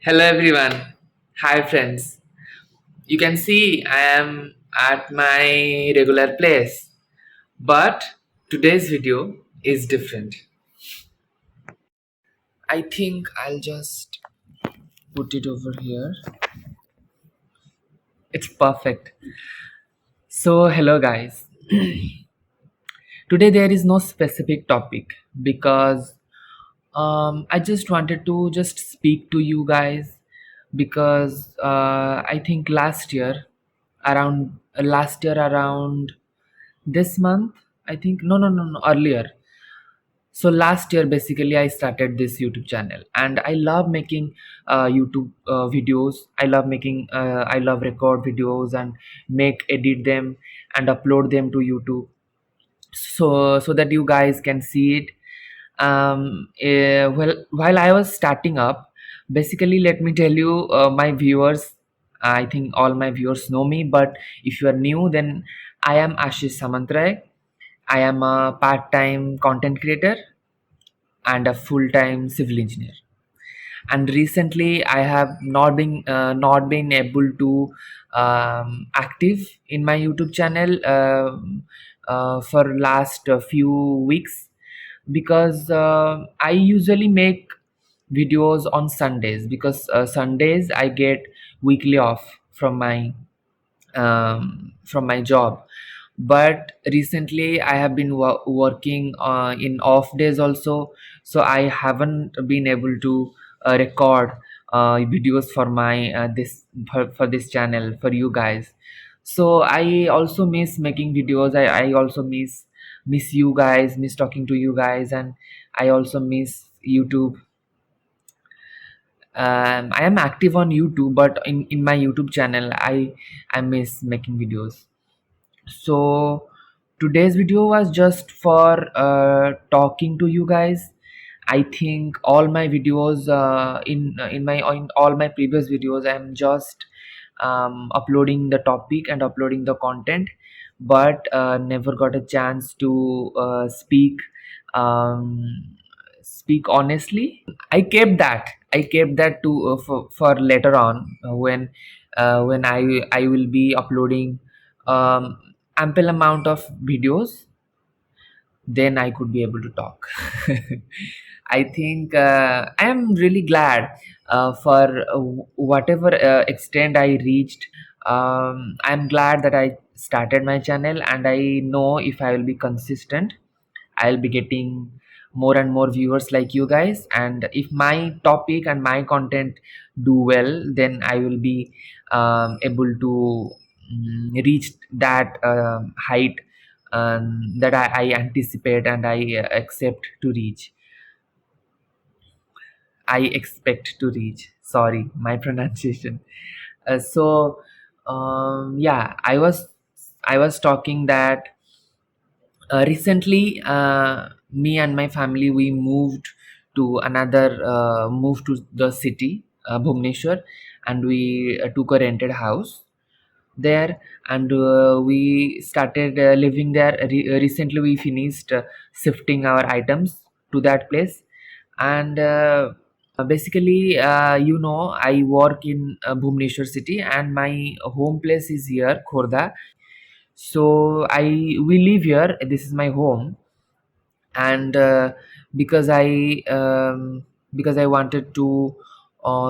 Hello everyone. Hi friends. You can see I am at my regular place, but today's video is different. I think I'll just put it over here. It's perfect. So, hello guys. Today there is no specific topic because I just wanted to just speak to you guys because I think last year around this month, I think, no, earlier. So last year basically I started this YouTube channel, and I love making YouTube videos. I love record videos and make edit them and upload them to YouTube, so that you guys can see it. Well, while I was starting up, basically, let me tell you, my viewers, I think all my viewers know me, but if you are new, then I am Ashish Samantray. I am a part-time content creator and a full-time civil engineer. And recently, I have not been able to active in my YouTube channel for last few weeks because I usually make videos on Sundays because Sundays I get weekly off from my job. But recently I have been working in off days also, so I haven't been able to record videos for my for this channel for you guys. So I also miss making videos. I also miss you guys, miss talking to you guys, and I also miss YouTube. I am active on YouTube, but in my YouTube channel I miss making videos. So today's video was just for talking to you guys. I think all my videos in all my previous videos, I'm just uploading the topic and uploading the content, but never got a chance to speak honestly. I kept that to for later on, when I will be uploading um, ample amount of videos, then I could be able to talk. I think I am really glad for whatever extent I reached. I'm glad that I started my channel, and I know if I will be consistent, I'll be getting more and more viewers like you guys. And if my topic and my content do well, then I will be able to reach that height that I anticipate and I accept to reach. I expect to reach. Sorry, my pronunciation. Yeah, I was talking that recently, me and my family, we moved to the city, Bhubaneswar, and we took a rented house there, and we started living there. Recently we finished shifting our items to that place. And basically, I work in Bhubaneswar city, and my home place is here, Khordha. So we live here, this is my home. And because I wanted to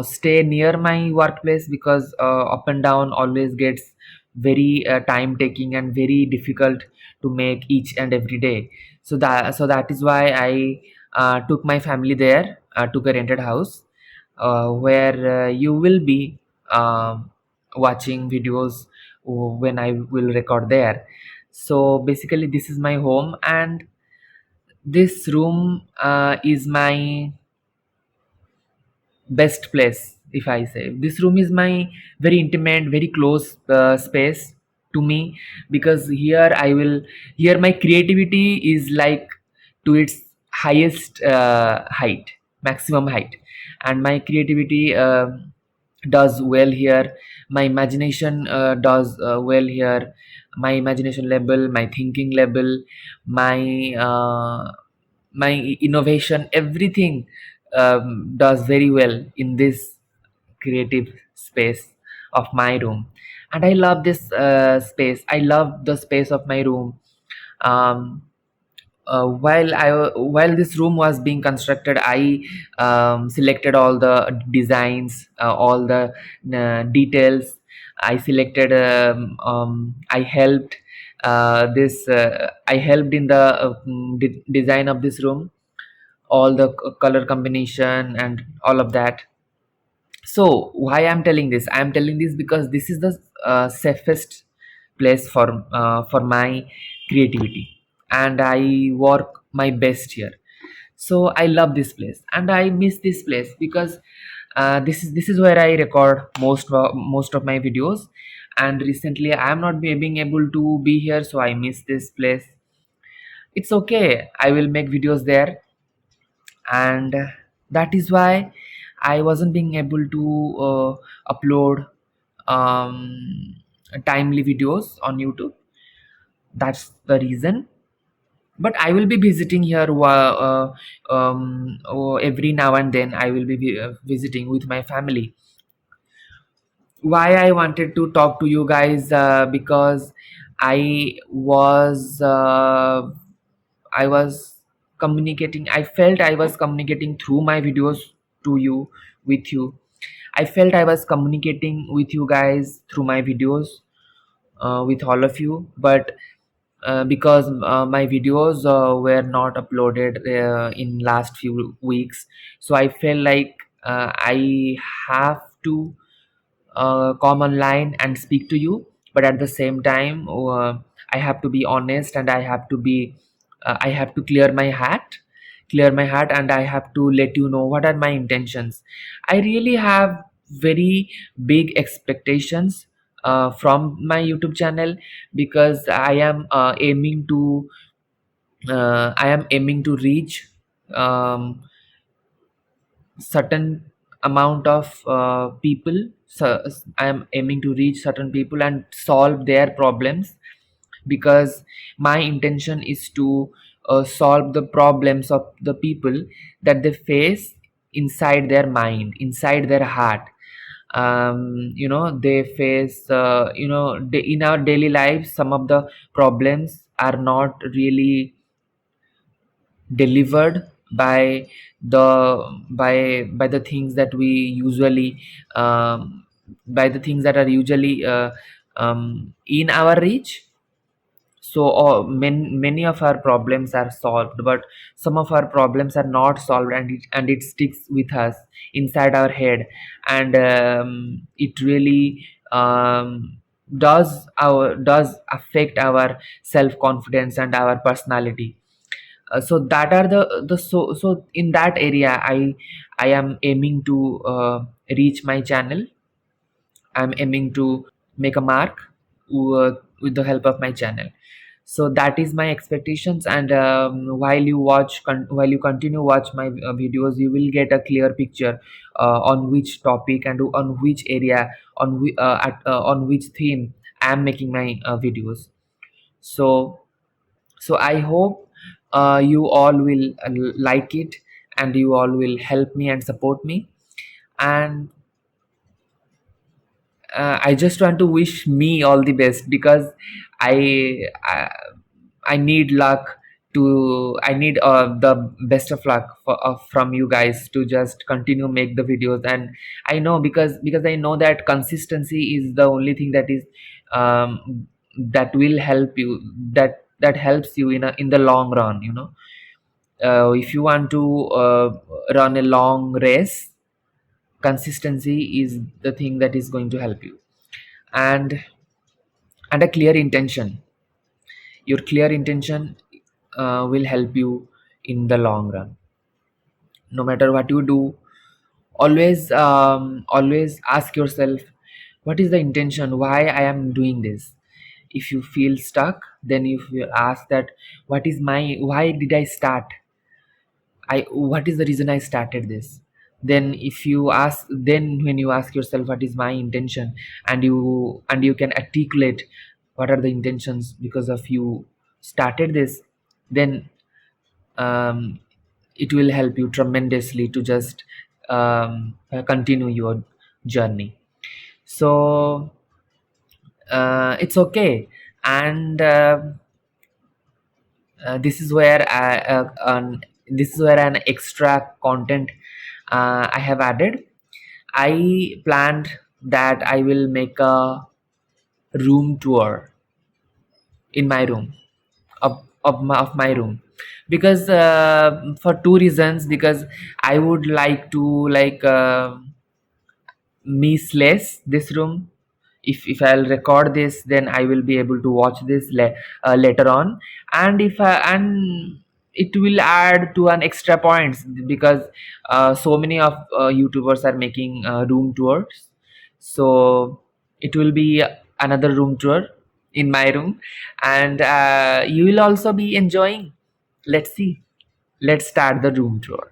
stay near my workplace, because up and down always gets very time taking and very difficult to make each and every day. So that is why I took my family there, took a rented house, where you will be watching videos when I will record there. So basically this is my home, and this room is my best place. If I say, this room is my very intimate, very close space to me, because here my creativity is like to its highest height, maximum height. And my creativity does well here. My imagination does well here. My imagination level, my thinking level, my my innovation, everything does very well in this creative space of my room. And I love this space. I love the space of my room. um, while this room was being constructed, I selected all the designs, all the details. I selected I helped this I helped in the design of this room, all the color combination and all of that. So why I'm telling this, I'm telling this because this is the safest place for my creativity, and I work my best here. So I love this place and I miss this place because this is where I record most of my videos. And recently I am not being able to be here, so I miss this place. It's okay, I will make videos there. And that is why I wasn't being able to upload timely videos on YouTube. That's the reason. But I will be visiting here every now and then. I will be visiting with my family. Why I wanted to talk to you guys, because I was uh, I was communicating. I felt I was communicating through my videos to you, with you. I felt I was communicating with you guys through my videos, with all of you. But because my videos were not uploaded in last few weeks, so I felt like I have to come online and speak to you. But at the same time, I have to be honest, and I have to clear my heart, and I have to let you know what are my intentions. I really have very big expectations from my YouTube channel, because I am aiming to reach um, certain amount of people. So I am aiming to reach certain people and solve their problems, because my intention is to solve the problems of the people that they face inside their mind, inside their heart. They face, in our daily lives, some of the problems are not really delivered by the things that we usually, by the things that are usually in our reach. So many of our problems are solved, but some of our problems are not solved, and it sticks with us inside our head. And it really does affect our self confidence and our personality. So that are the so in that area, I am aiming to reach my channel. I'm aiming to make a mark with the help of my channel. So that is my expectations. And while you continue watch my videos, you will get a clear picture on which topic and on which area, on which theme I am making my videos. So so I hope you all will like it, and you all will help me and support me. And I just want to wish me all the best, because I I, I need luck to I need the best of luck from you guys to just continue make the videos. And I know, because I know that consistency is the only thing that is that will help you, that helps you in the long run. If you want to run a long race, consistency is the thing that is going to help you. And and a clear intention, your clear intention will help you in the long run. No matter what you do, always ask yourself, what is the intention, why I am doing this. If you feel stuck, then if you ask that, why did I start, what is the reason I started this. Then when you ask yourself what is my intention, and you can articulate what are the intentions because of you started this, then it will help you tremendously to just continue your journey. So it's okay. And this is where this is where an extra content I have added. I planned that I will make a room tour in my room, of my room, because for two reasons. Because I would like to like miss less this room. If I'll record this, then I will be able to watch this later on. And if and it will add to an extra points, because so many of YouTubers are making room tours. So it will be another room tour in my room, and you will also be enjoying. Let's see, let's start the room tour.